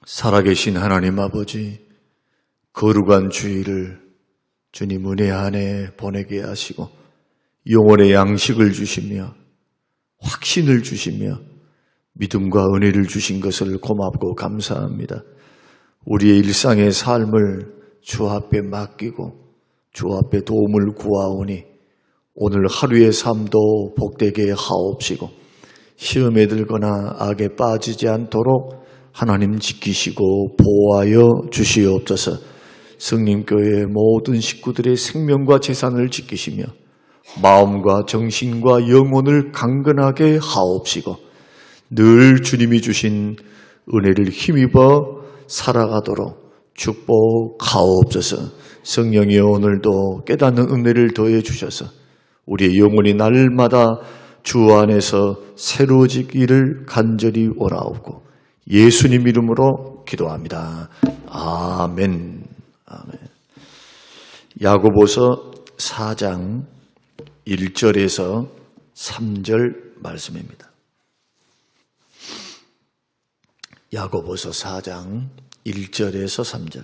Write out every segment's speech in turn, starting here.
살아계신 하나님 아버지, 거룩한 주일을 주님 은혜 안에 보내게 하시고 영혼의 양식을 주시며 확신을 주시며 믿음과 은혜를 주신 것을 고맙고 감사합니다. 우리의 일상의 삶을 주 앞에 맡기고 주 앞에 도움을 구하오니 오늘 하루의 삶도 복되게 하옵시고 시험에 들거나 악에 빠지지 않도록 하나님 지키시고 보호하여 주시옵소서. 성림교회 모든 식구들의 생명과 재산을 지키시며 마음과 정신과 영혼을 강건하게 하옵시고 늘 주님이 주신 은혜를 힘입어 살아가도록 축복하옵소서. 성령이 오늘도 깨닫는 은혜를 더해 주셔서 우리의 영혼이 날마다 주 안에서 새로워지기를 간절히 원하옵고 예수님 이름으로 기도합니다. 아멘. 아멘. 야고보서 4장 1절에서 3절 말씀입니다. 야고보서 4장 1절에서 3절.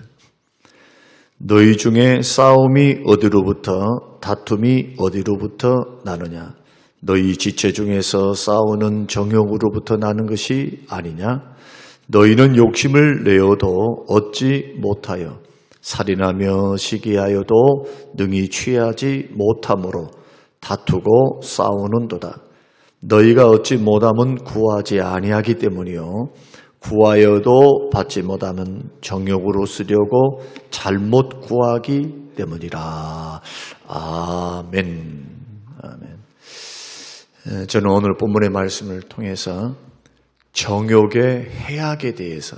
너희 중에 싸움이 어디로부터 다툼이 어디로부터 나느냐? 너희 지체 중에서 싸우는 정욕으로부터 나는 것이 아니냐? 너희는 욕심을 내어도 얻지 못하여 살인하며 시기하여도 능히 취하지 못함으로 다투고 싸우는도다. 너희가 얻지 못함은 구하지 아니하기 때문이요 구하여도 받지 못하면 정욕으로 쓰려고 잘못 구하기 때문이라. 아멘. 아멘. 저는 오늘 본문의 말씀을 통해서 정욕의 해악에 대해서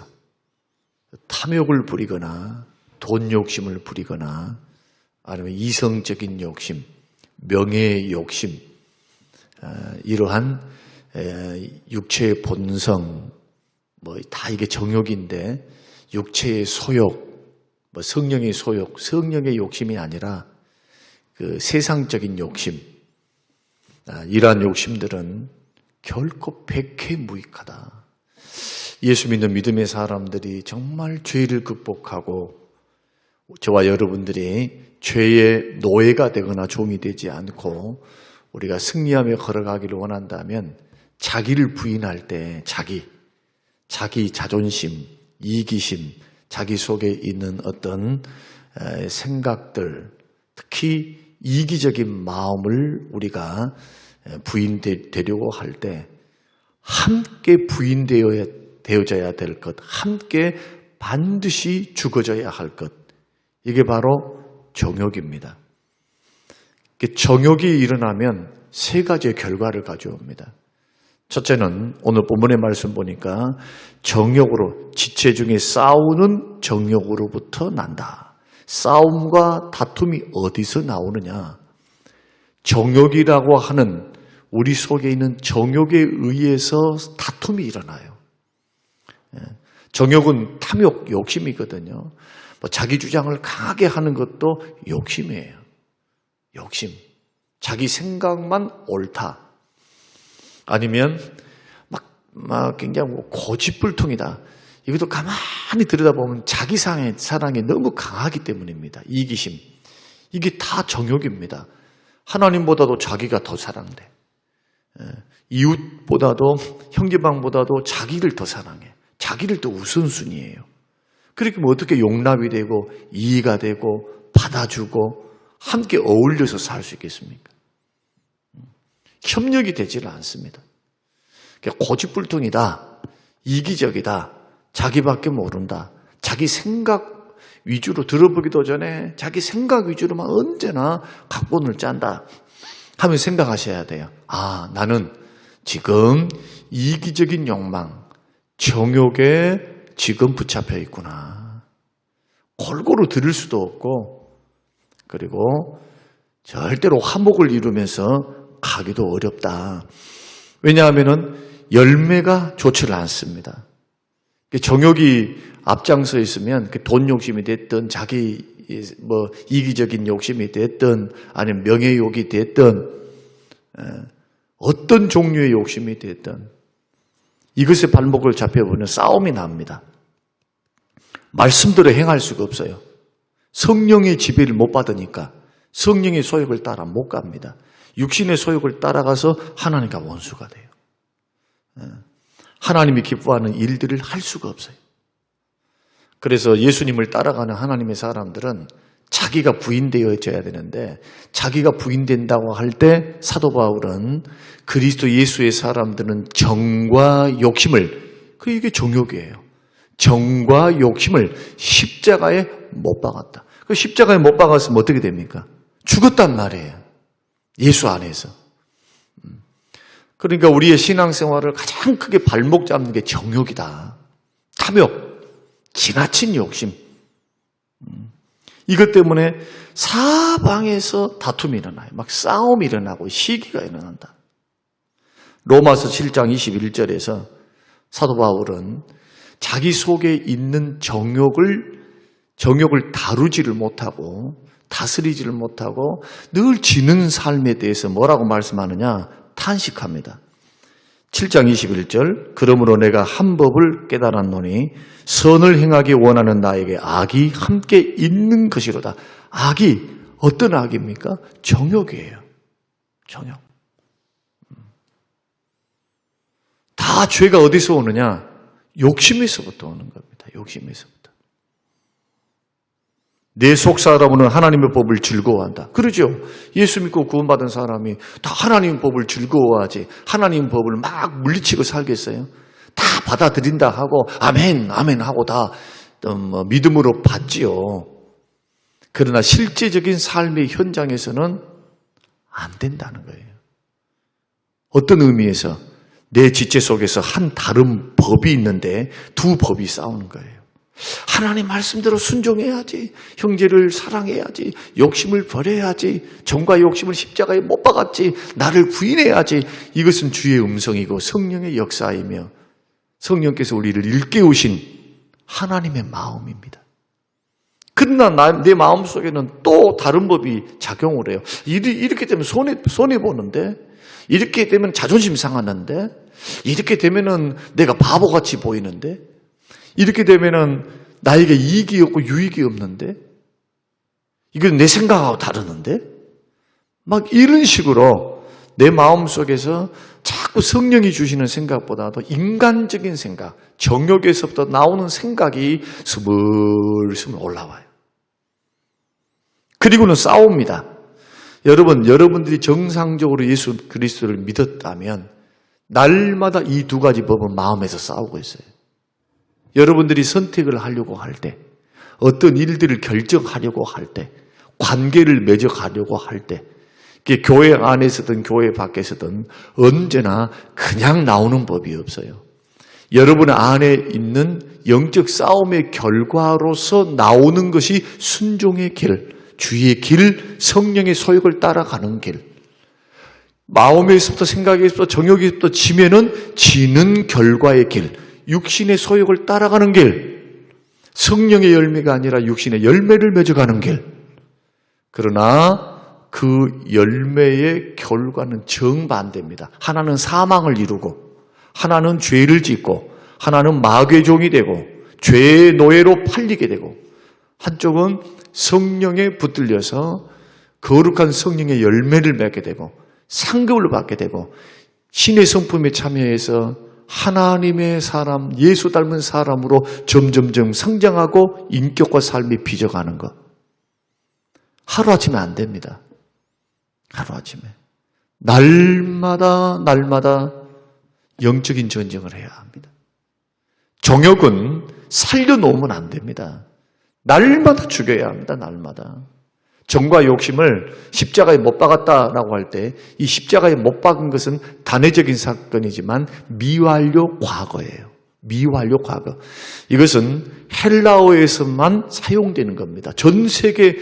탐욕을 부리거나 돈 욕심을 부리거나 아니면 이성적인 욕심, 명예의 욕심, 이러한 육체의 본성, 다 이게 정욕인데 육체의 소욕, 성령의 소욕, 성령의 욕심이 아니라 그 세상적인 욕심, 이러한 욕심들은 결코 백해무익하다. 예수 믿는 믿음의 사람들이 정말 죄를 극복하고 저와 여러분들이 죄의 노예가 되거나 종이 되지 않고 우리가 승리하며 걸어가기를 원한다면 자기를 부인할 때 자기 자존심, 이기심, 자기 속에 있는 어떤 생각들, 특히 이기적인 마음을 우리가 부인되려고 할 때 함께 부인되어져야 될 것, 함께 반드시 죽어져야 할 것, 이게 바로 정욕입니다. 정욕이 일어나면 세 가지의 결과를 가져옵니다. 첫째는 오늘 본문의 말씀 보니까 정욕으로, 지체 중에 싸우는 정욕으로부터 난다. 싸움과 다툼이 어디서 나오느냐? 정욕이라고 하는 우리 속에 있는 정욕에 의해서 다툼이 일어나요. 정욕은 탐욕, 욕심이거든요. 자기 주장을 강하게 하는 것도 욕심이에요. 욕심. 자기 생각만 옳다. 아니면 막 굉장히 고집불통이다. 이것도 가만히 들여다보면 자기 사랑이 너무 강하기 때문입니다. 이기심. 이게 다 정욕입니다. 하나님보다도 자기가 더 사랑돼. 이웃보다도 형제방보다도 자기를 더 사랑해. 자기를 더 우선순위예요. 그렇게 어떻게 용납이 되고 이해가 되고 받아주고 함께 어울려서 살 수 있겠습니까? 협력이 되지를 않습니다. 고집불통이다. 이기적이다. 자기밖에 모른다. 자기 생각 위주로 들어보기도 전에 자기 생각 위주로만 언제나 각본을 짠다 하면 생각하셔야 돼요. 나는 지금 이기적인 욕망, 정욕에 지금 붙잡혀 있구나. 골고루 들을 수도 없고 그리고 절대로 화목을 이루면서 가기도 어렵다. 왜냐하면 열매가 좋지를 않습니다. 정욕이 앞장서 있으면 돈 욕심이 됐든 자기 이기적인 욕심이 됐든 아니면 명예욕이 됐든 어떤 종류의 욕심이 됐든 이것의 발목을 잡혀보면 싸움이 납니다. 말씀대로 행할 수가 없어요. 성령의 지배를 못 받으니까 성령의 소욕을 따라 못 갑니다. 육신의 소욕을 따라가서 하나님과 원수가 돼요. 하나님이 기뻐하는 일들을 할 수가 없어요. 그래서 예수님을 따라가는 하나님의 사람들은 자기가 부인되어져야 되는데 자기가 부인된다고 할 때 사도 바울은 그리스도 예수의 사람들은 정과 욕심을, 이게 정욕이에요. 정과 욕심을 십자가에 못 박았다. 그 십자가에 못 박았으면 어떻게 됩니까? 죽었단 말이에요. 예수 안에서. 그러니까 우리의 신앙생활을 가장 크게 발목 잡는 게 정욕이다. 탐욕, 지나친 욕심. 이것 때문에 사방에서 다툼이 일어나요. 막 싸움이 일어나고 시기가 일어난다. 로마서 7장 21절에서 사도 바울은 자기 속에 있는 정욕을 다루지를 못하고 다스리지를 못하고 늘 지는 삶에 대해서 뭐라고 말씀하느냐? 탄식합니다. 7장 21절 그러므로 내가 한 법을 깨달았노니 선을 행하기 원하는 나에게 악이 함께 있는 것이로다. 악이 어떤 악입니까? 정욕이에요. 정욕. 다 죄가 어디서 오느냐? 욕심에서부터 오는 겁니다. 욕심에서부터. 내 속사람은 하나님의 법을 즐거워한다. 그러죠. 예수 믿고 구원받은 사람이 다 하나님의 법을 즐거워하지 하나님의 법을 막 물리치고 살겠어요? 다 받아들인다 하고 아멘 아멘 하고 다 믿음으로 받지요. 그러나 실제적인 삶의 현장에서는 안 된다는 거예요. 어떤 의미에서 내 지체 속에서 한 다른 법이 있는데 두 법이 싸우는 거예요. 하나님 말씀대로 순종해야지, 형제를 사랑해야지, 욕심을 버려야지, 정과 욕심을 십자가에 못 박았지, 나를 부인해야지. 이것은 주의 음성이고 성령의 역사이며 성령께서 우리를 일깨우신 하나님의 마음입니다. 그러나 내 마음속에는 또 다른 법이 작용을 해요. 이렇게 되면 손해보는데, 이렇게 되면 자존심 상하는데, 이렇게 되면은 내가 바보같이 보이는데, 이렇게 되면은 나에게 이익이 없고 유익이 없는데, 이건 내 생각하고 다르는데, 막 이런 식으로 내 마음속에서 자꾸 성령이 주시는 생각보다도 인간적인 생각, 정욕에서부터 나오는 생각이 스물스물 올라와요. 그리고는 싸웁니다. 여러분들이 정상적으로 예수 그리스도를 믿었다면 날마다 이 두 가지 법은 마음에서 싸우고 있어요. 여러분들이 선택을 하려고 할 때, 어떤 일들을 결정하려고 할 때, 관계를 맺어가려고 할 때, 교회 안에서든 교회 밖에서든 언제나 그냥 나오는 법이 없어요. 여러분 안에 있는 영적 싸움의 결과로서 나오는 것이 순종의 길, 주의 길, 성령의 소욕을 따라가는 길. 마음에서부터 생각에서부터 정욕에서부터 지면은 지는 결과의 길, 육신의 소욕을 따라가는 길, 성령의 열매가 아니라 육신의 열매를 맺어가는 길. 그러나 그 열매의 결과는 정반대입니다. 하나는 사망을 이루고, 하나는 죄를 짓고, 하나는 마귀의 종이 되고 죄의 노예로 팔리게 되고, 한쪽은 성령에 붙들려서 거룩한 성령의 열매를 맺게 되고 상급을 받게 되고 신의 성품에 참여해서 하나님의 사람, 예수 닮은 사람으로 점점점 성장하고 인격과 삶이 빚어가는 것. 하루아침에 안 됩니다. 하루아침에. 날마다 영적인 전쟁을 해야 합니다. 정욕은 살려놓으면 안 됩니다. 날마다 죽여야 합니다. 날마다. 정과 욕심을 십자가에 못 박았다라고 할 때 이 십자가에 못 박은 것은 단회적인 사건이지만 미완료 과거예요. 미완료 과거. 이것은 헬라어에서만 사용되는 겁니다. 전 세계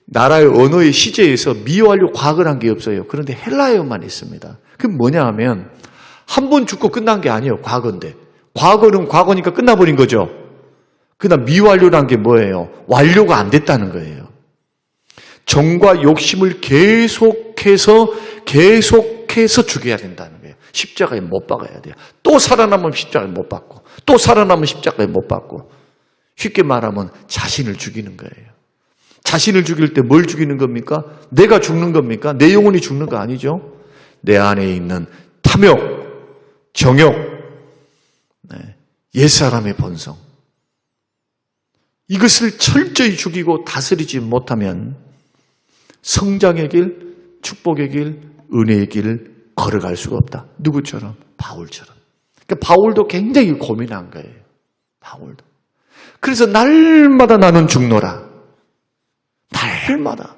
나라의 언어의 시제에서 미완료 과거란 게 없어요. 그런데 헬라어만 있습니다. 그게 뭐냐 하면 한 번 죽고 끝난 게 아니에요. 과거인데. 과거는 과거니까 끝나버린 거죠. 그러나 미완료란 게 뭐예요? 완료가 안 됐다는 거예요. 정과 욕심을 계속해서 죽여야 된다는 거예요. 십자가에 못 박아야 돼요. 또 살아나면 십자가에 못 박고, 또 살아나면 십자가에 못 박고. 쉽게 말하면 자신을 죽이는 거예요. 자신을 죽일 때 뭘 죽이는 겁니까? 내가 죽는 겁니까? 내 영혼이 죽는 거 아니죠? 내 안에 있는 탐욕, 정욕, 옛사람의 본성. 이것을 철저히 죽이고 다스리지 못하면 성장의 길, 축복의 길, 은혜의 길을 걸어갈 수가 없다. 누구처럼? 바울처럼. 그러니까 바울도 굉장히 고민한 거예요. 바울도. 그래서 날마다 나는 죽노라. 날마다.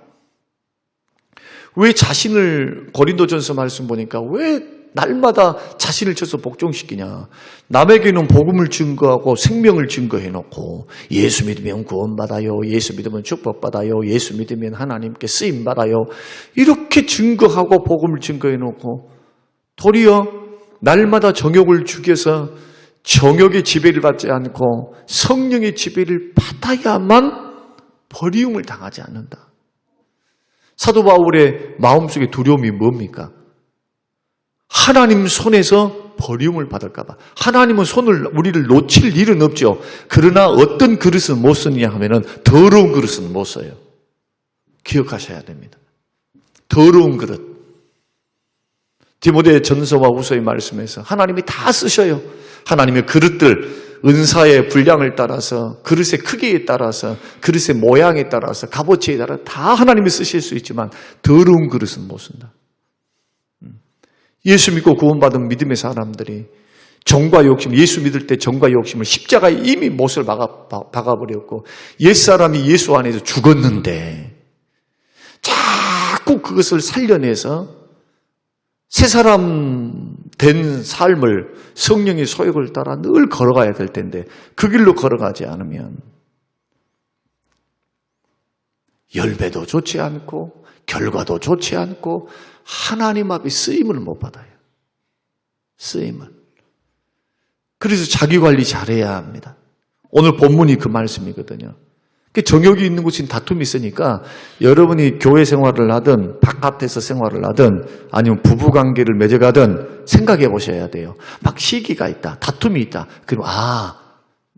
왜 자신을 고린도전서 말씀 보니까 왜 날마다 자신을 쳐서 복종시키냐. 남에게는 복음을 증거하고 생명을 증거해놓고 예수 믿으면 구원받아요. 예수 믿으면 축복받아요. 예수 믿으면 하나님께 쓰임받아요. 이렇게 증거하고 복음을 증거해놓고 도리어 날마다 정욕을 죽여서 정욕의 지배를 받지 않고 성령의 지배를 받아야만 버리움을 당하지 않는다. 사도 바울의 마음속의 두려움이 뭡니까? 하나님 손에서 버리움을 받을까 봐. 하나님은 우리를 놓칠 일은 없죠. 그러나 어떤 그릇은 못 쓰느냐 하면은 더러운 그릇은 못 써요. 기억하셔야 됩니다. 더러운 그릇. 디모데 전서와 후서의 말씀에서 하나님이 다 쓰셔요. 하나님의 그릇들, 은사의 분량을 따라서, 그릇의 크기에 따라서, 그릇의 모양에 따라서, 값어치에 따라 다 하나님이 쓰실 수 있지만 더러운 그릇은 못 쓴다. 예수 믿고 구원받은 믿음의 사람들이 정과 욕심, 예수 믿을 때 정과 욕심을 십자가에 이미 못을 박아버렸고 옛사람이 예수 안에서 죽었는데 자꾸 그것을 살려내서 새 사람 된 삶을 성령의 소욕을 따라 늘 걸어가야 될 텐데 그 길로 걸어가지 않으면 열매도 좋지 않고 결과도 좋지 않고 하나님 앞에 쓰임을 못 받아요. 쓰임을. 그래서 자기 관리 잘해야 합니다. 오늘 본문이 그 말씀이거든요. 정욕이 있는 곳인 다툼이 있으니까 여러분이 교회 생활을 하든 바깥에서 생활을 하든 아니면 부부관계를 맺어가든 생각해 보셔야 돼요. 막 시기가 있다. 다툼이 있다. 그럼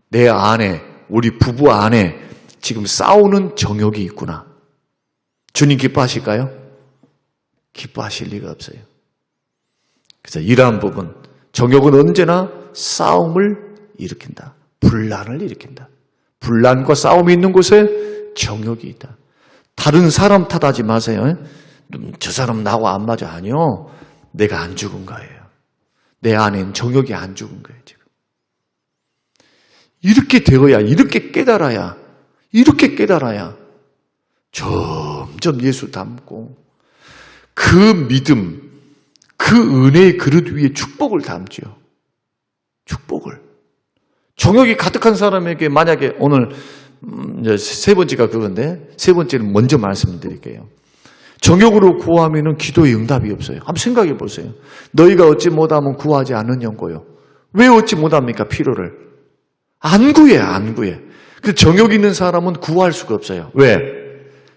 내 안에 우리 부부 안에 지금 싸우는 정욕이 있구나. 주님 기뻐하실까요? 기뻐하실 리가 없어요. 그래서 이러한 부분 정욕은 언제나 싸움을 일으킨다. 분란을 일으킨다. 분란과 싸움이 있는 곳에 정욕이 있다. 다른 사람 탓하지 마세요. 저 사람 나하고 안 맞아. 아니요. 내가 안 죽은 거예요. 내 안엔 정욕이 안 죽은 거예요. 지금. 이렇게 되어야, 이렇게 깨달아야 점점 예수 닮고 그 믿음, 그 은혜의 그릇 위에 축복을 담죠. 축복을. 정욕이 가득한 사람에게 만약에 오늘 이제 세 번째가 그건데 세 번째는 먼저 말씀드릴게요. 정욕으로 구하면은 기도의 응답이 없어요. 한번 생각해 보세요. 너희가 얻지 못하면 구하지 않느냐고요. 왜 얻지 못합니까? 필요를. 안 구해. 근데 정욕 있는 사람은 구할 수가 없어요. 왜?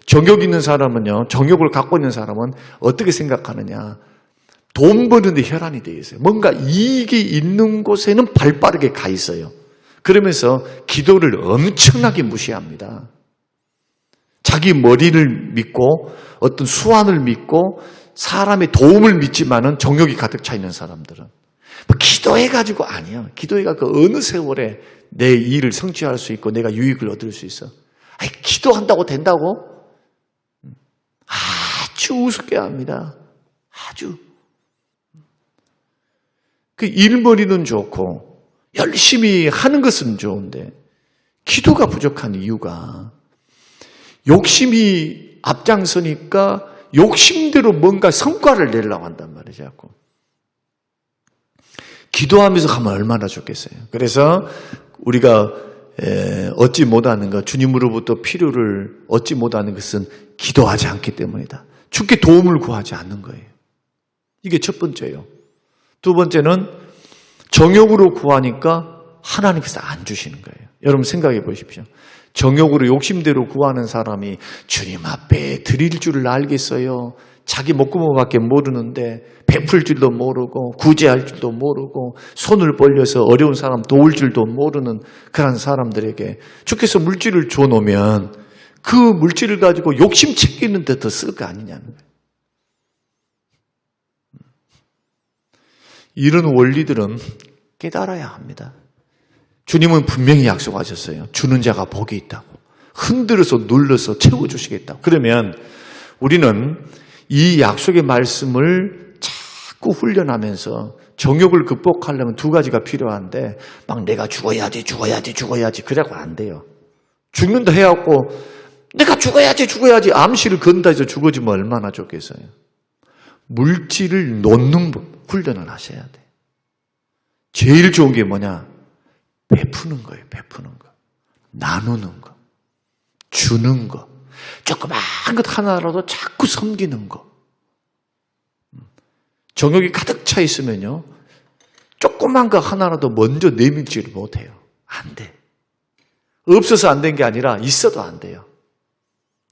정욕 있는 사람은요, 정욕을 갖고 있는 사람은 어떻게 생각하느냐. 돈 버는데 혈안이 되어 있어요. 뭔가 이익이 있는 곳에는 발빠르게 가 있어요. 그러면서 기도를 엄청나게 무시합니다. 자기 머리를 믿고 어떤 수완을 믿고 사람의 도움을 믿지만은 정욕이 가득 차 있는 사람들은 기도해가지고 아니야. 기도해가지고 어느 세월에 내 일을 성취할 수 있고 내가 유익을 얻을 수 있어. 기도한다고 된다고? 아주 우습게 합니다. 아주. 그 일머리는 좋고 열심히 하는 것은 좋은데 기도가 부족한 이유가 욕심이 앞장서니까 욕심대로 뭔가 성과를 내려고 한단 말이죠. 자꾸. 기도하면서 가면 얼마나 좋겠어요. 그래서 우리가 얻지 못하는 것, 주님으로부터 필요를 얻지 못하는 것은 기도하지 않기 때문이다. 주께 도움을 구하지 않는 거예요. 이게 첫 번째예요. 두 번째는 정욕으로 구하니까 하나님께서 안 주시는 거예요. 여러분 생각해 보십시오. 정욕으로 욕심대로 구하는 사람이 주님 앞에 드릴 줄을 알겠어요? 자기 목구멍밖에 모르는데 베풀 줄도 모르고 구제할 줄도 모르고 손을 벌려서 어려운 사람 도울 줄도 모르는 그런 사람들에게 주께서 물질을 줘놓으면 그 물질을 가지고 욕심 챙기는 데 더 쓸 거 아니냐는 거예요. 이런 원리들은 깨달아야 합니다. 주님은 분명히 약속하셨어요. 주는 자가 복이 있다고. 흔들어서 눌러서 채워주시겠다고. 그러면 우리는 이 약속의 말씀을 자꾸 훈련하면서 정욕을 극복하려면 두 가지가 필요한데 막 내가 죽어야지 그래갖고 안 돼요. 죽는다 해갖고 내가 죽어야지 암시를 건다 해서 죽어지면 얼마나 좋겠어요. 물질을 놓는 훈련을 하셔야 돼요. 제일 좋은 게 뭐냐? 베푸는 거예요. 베푸는 거. 나누는 거. 주는 거. 조그만 것 하나라도 자꾸 섬기는 거. 정욕이 가득 차 있으면요. 조그만 거 하나라도 먼저 내밀지를 못해요. 안 돼. 없어서 안 된 게 아니라 있어도 안 돼요.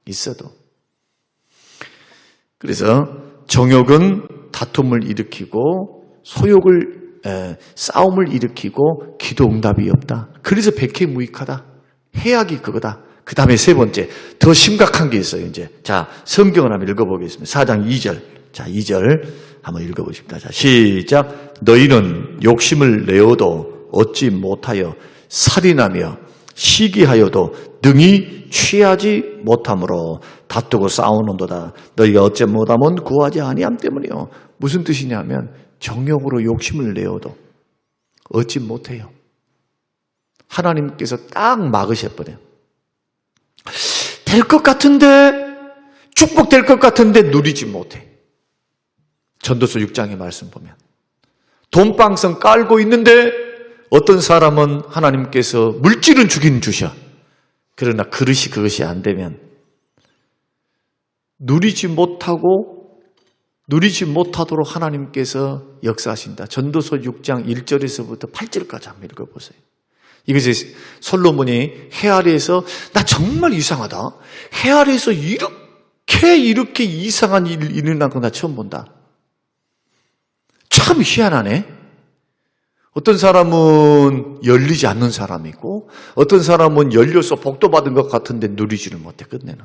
있어도. 그래서 정욕은 다툼을 일으키고 싸움을 일으키고 기도 응답이 없다. 그래서 백해무익하다. 해악이 그거다. 그 다음에 세 번째, 더 심각한 게 있어요, 이제. 자, 성경을 한번 읽어보겠습니다. 4장 2절. 자, 2절 한번 읽어보십니다. 자, 시작. 너희는 욕심을 내어도 얻지 못하여 살인하며 시기하여도 능히 취하지 못함으로 다투고 싸우는도다. 너희가 얻지 못하면 구하지 아니함 때문이요. 무슨 뜻이냐면 정욕으로 욕심을 내어도 얻지 못해요. 하나님께서 딱 막으셔버려요. 될 것 같은데, 축복될 것 같은데 누리지 못해. 전도서 6장의 말씀 보면 돈방석 깔고 있는데 어떤 사람은 하나님께서 물질은 주긴 주셔. 그러나 그것이 안 되면 누리지 못하도록 하나님께서 역사하신다. 전도서 6장 1절에서부터 8절까지 한번 읽어보세요. 이것이 솔로몬이 해 아래에서 나 정말 이상하다. 해 아래에서 이렇게 이상한 일이 일어난 거 나 처음 본다. 참 희한하네. 어떤 사람은 열리지 않는 사람이고 어떤 사람은 열려서 복도 받은 것 같은데 누리지를 못해 끝내는.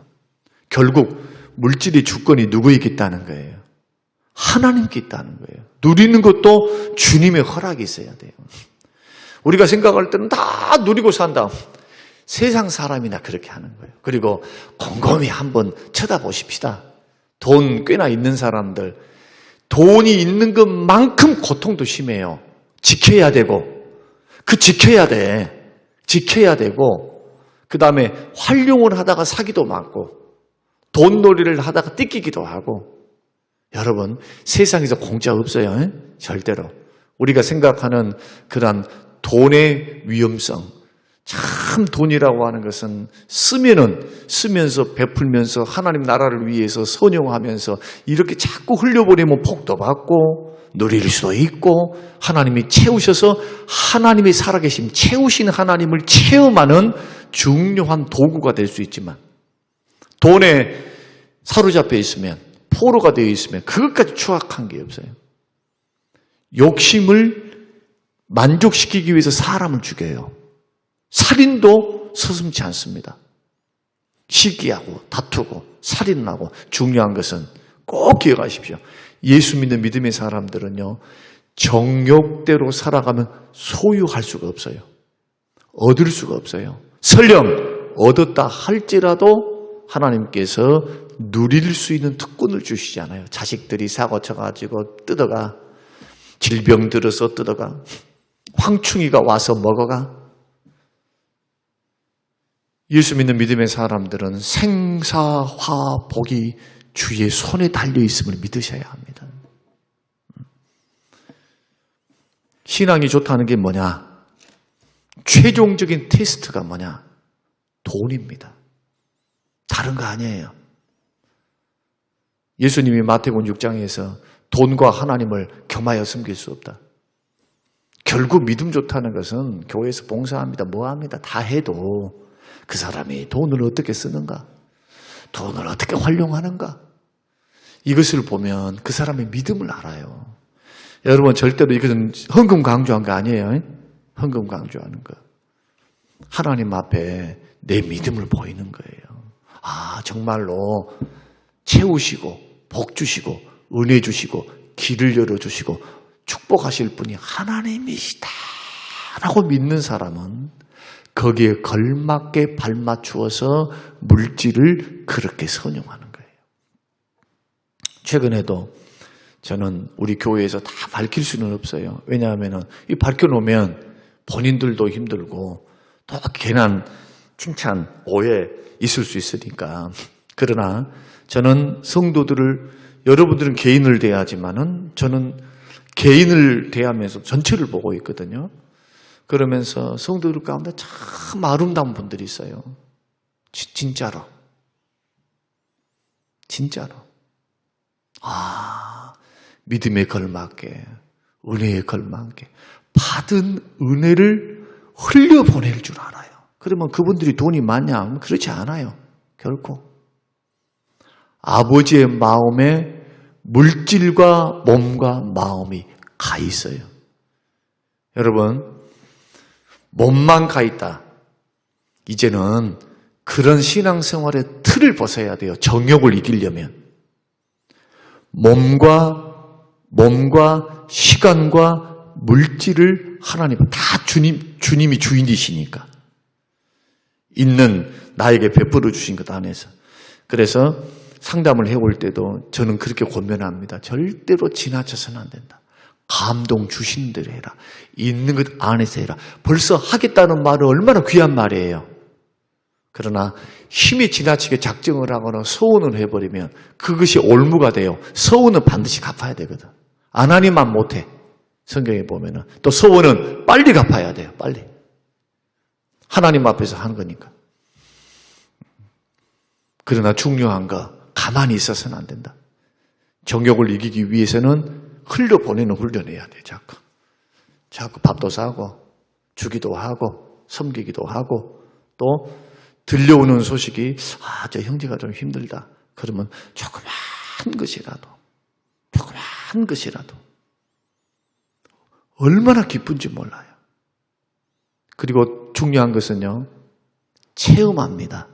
결국 물질의 주권이 누구에게 있다는 거예요? 하나님께 있다는 거예요. 누리는 것도 주님의 허락이 있어야 돼요. 우리가 생각할 때는 다 누리고 산다. 세상 사람이나 그렇게 하는 거예요. 그리고 곰곰이 한번 쳐다보십시다. 돈 꽤나 있는 사람들, 돈이 있는 것만큼 고통도 심해요. 지켜야 되고, 지켜야 되고, 그 다음에 활용을 하다가 사기도 많고, 돈놀이를 하다가 뜯기기도 하고. 여러분, 세상에서 공짜 없어요. 절대로. 우리가 생각하는 그런 돈의 위험성, 참 돈이라고 하는 것은 쓰면서 베풀면서 하나님 나라를 위해서 선용하면서 이렇게 자꾸 흘려보내면 복도 받고 누릴 수도 있고 하나님이 채우셔서 하나님이 살아계심 채우신 하나님을 체험하는 중요한 도구가 될 수 있지만 돈에 사로잡혀 있으면 포로가 되어 있으면 그것까지 추악한 게 없어요. 욕심을 만족시키기 위해서 사람을 죽여요. 살인도 서슴지 않습니다. 시기하고 다투고 살인하고 중요한 것은 꼭 기억하십시오. 예수 믿는 믿음의 사람들은요. 정욕대로 살아가면 소유할 수가 없어요. 얻을 수가 없어요. 설령 얻었다 할지라도 하나님께서 누릴 수 있는 특권을 주시잖아요. 자식들이 사고 쳐가지고 뜯어가. 질병 들어서 뜯어가. 황충이가 와서 먹어가. 예수 믿는 믿음의 사람들은 생사화복이 주의 손에 달려있음을 믿으셔야 합니다. 신앙이 좋다는 게 뭐냐? 최종적인 테스트가 뭐냐? 돈입니다. 다른 거 아니에요. 예수님이 마태복음 6장에서 돈과 하나님을 겸하여 섬길 수 없다. 결국 믿음 좋다는 것은 교회에서 봉사합니다. 뭐합니다. 다 해도 그 사람이 돈을 어떻게 쓰는가? 돈을 어떻게 활용하는가? 이것을 보면 그 사람의 믿음을 알아요. 여러분 절대로 이것은 헌금 강조한 거 아니에요. 헌금 강조하는 거. 하나님 앞에 내 믿음을 보이는 거예요. 아, 정말로 채우시고 복 주시고 은혜 주시고 길을 열어주시고 축복하실 분이 하나님이시다 라고 믿는 사람은 거기에 걸맞게 발맞추어서 물질을 그렇게 선용하는 거예요. 최근에도 저는 우리 교회에서 다 밝힐 수는 없어요. 왜냐하면 이 밝혀놓으면 본인들도 힘들고 또 괜한 칭찬, 오해 있을 수 있으니까. 그러나 저는 성도들을, 여러분들은 개인을 대하지만은 저는 개인을 대하면서 전체를 보고 있거든요. 그러면서 성도들 가운데 참 아름다운 분들이 있어요. 진짜로. 진짜로. 아, 믿음에 걸맞게, 은혜에 걸맞게 받은 은혜를 흘려보낼 줄 알아요. 그러면 그분들이 돈이 많냐? 그렇지 않아요. 결코. 아버지의 마음에 물질과 몸과 마음이 가 있어요. 여러분, 몸만 가 있다. 이제는 그런 신앙생활의 틀을 벗어야 돼요. 정욕을 이기려면. 몸과 시간과 물질을 하나님 다 주님이 주인이시니까 있는 나에게 베풀어 주신 것 안에서. 그래서 상담을 해올 때도 저는 그렇게 권면합니다. 절대로 지나쳐서는 안 된다. 감동 주신 대로 해라. 있는 것 안에서 해라. 벌써 하겠다는 말은 얼마나 귀한 말이에요. 그러나 힘이 지나치게 작정을 하거나 서운을 해버리면 그것이 올무가 돼요. 서운은 반드시 갚아야 되거든. 안 하니만 못해. 성경에 보면은. 또 서운은 빨리 갚아야 돼요. 빨리. 하나님 앞에서 하는 거니까. 그러나 중요한 거 가만히 있어서는 안 된다. 정욕을 이기기 위해서는 흘려보내는 훈련해야 돼. 자꾸 밥도 사고 주기도 하고 섬기기도 하고 또 들려오는 소식이 저 형제가 좀 힘들다. 그러면 조그만 것이라도 얼마나 기쁜지 몰라요. 그리고 중요한 것은요. 체험합니다.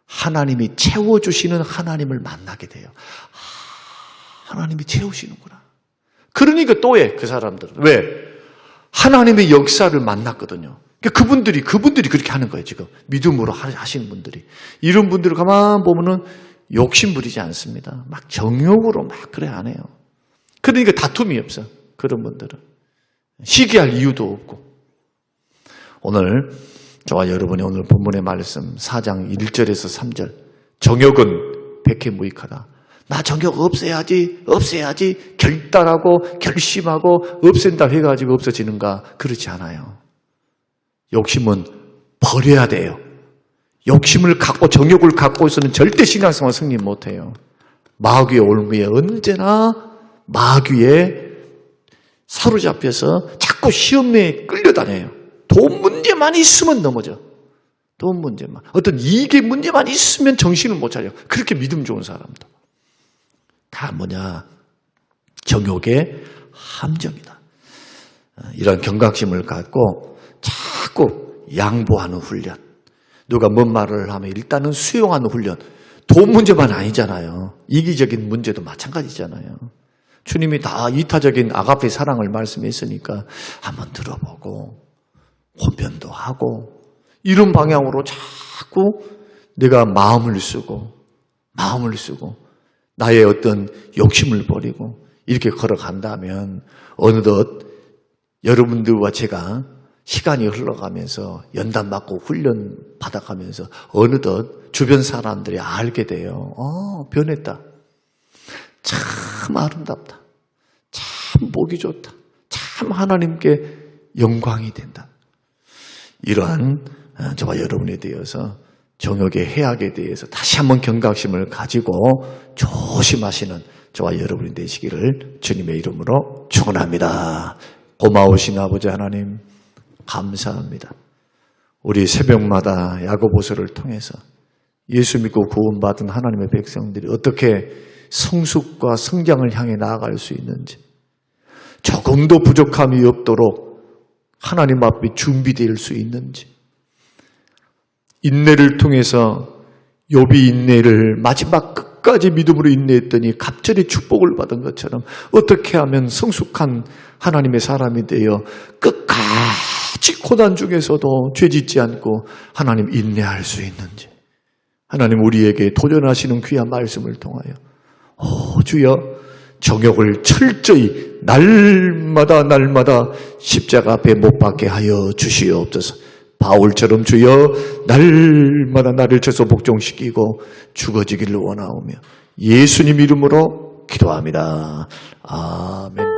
하나님이 채워주시는 하나님을 만나게 돼요. 하나님이 채우시는구나. 그러니까 또 해, 그 사람들은. 왜? 하나님의 역사를 만났거든요. 그러니까 그분들이 그렇게 하는 거예요, 지금. 믿음으로 하시는 분들이. 이런 분들을 가만 보면은 욕심 부리지 않습니다. 막 정욕으로 막 그래 안 해요. 그러니까 다툼이 없어, 그런 분들은. 시기할 이유도 없고. 오늘 저와 여러분이 오늘 본문의 말씀 4장 1절에서 3절. 정욕은 백해무익하다. 나 정욕 없애야지 결단하고 결심하고 없앤다 해가지고 없어지는가? 그렇지 않아요. 욕심은 버려야 돼요. 욕심을 갖고 정욕을 갖고서는 절대 신앙생활 승리 못해요. 마귀의 올무에 언제나 마귀에 사로잡혀서 자꾸 시험에 끌려다녀요. 돈 문제만 있으면 넘어져. 돈 문제만. 어떤 이익의 문제만 있으면 정신을 못 차려. 그렇게 믿음 좋은 사람도. 다 뭐냐? 정욕의 함정이다. 이런 경각심을 갖고 자꾸 양보하는 훈련. 누가 뭔 말을 하면 일단은 수용하는 훈련. 돈 문제만 아니잖아요. 이기적인 문제도 마찬가지잖아요. 주님이 다 이타적인 아가페 사랑을 말씀했으니까 한번 들어보고 권면도 하고 이런 방향으로 자꾸 내가 마음을 쓰고 나의 어떤 욕심을 버리고 이렇게 걸어간다면 어느덧 여러분들과 제가 시간이 흘러가면서 연단 받고 훈련 받아가면서 어느덧 주변 사람들이 알게 돼요. 변했다. 참 아름답다. 참 보기 좋다. 참 하나님께 영광이 된다. 이러한 저와 여러분에 대해서 정욕의 해악에 대해서 다시 한번 경각심을 가지고 조심하시는 저와 여러분이 되시기를 주님의 이름으로 축원합니다. 고마우신 아버지 하나님 감사합니다. 우리 새벽마다 야고보서를 통해서 예수 믿고 구원받은 하나님의 백성들이 어떻게 성숙과 성장을 향해 나아갈 수 있는지, 조금도 부족함이 없도록 하나님 앞에 준비될 수 있는지, 인내를 통해서 욥이 인내를 마지막 끝까지 믿음으로 인내했더니 갑절의 축복을 받은 것처럼 어떻게 하면 성숙한 하나님의 사람이 되어 끝까지 고난 중에서도 죄짓지 않고 하나님 인내할 수 있는지, 하나님 우리에게 도전하시는 귀한 말씀을 통하여 주여 정욕을 철저히 날마다 십자가 앞에 못 박게 하여 주시옵소서. 바울처럼 주여 날마다 나를 쳐서 복종시키고 죽어지기를 원하오며 예수님 이름으로 기도합니다. 아멘.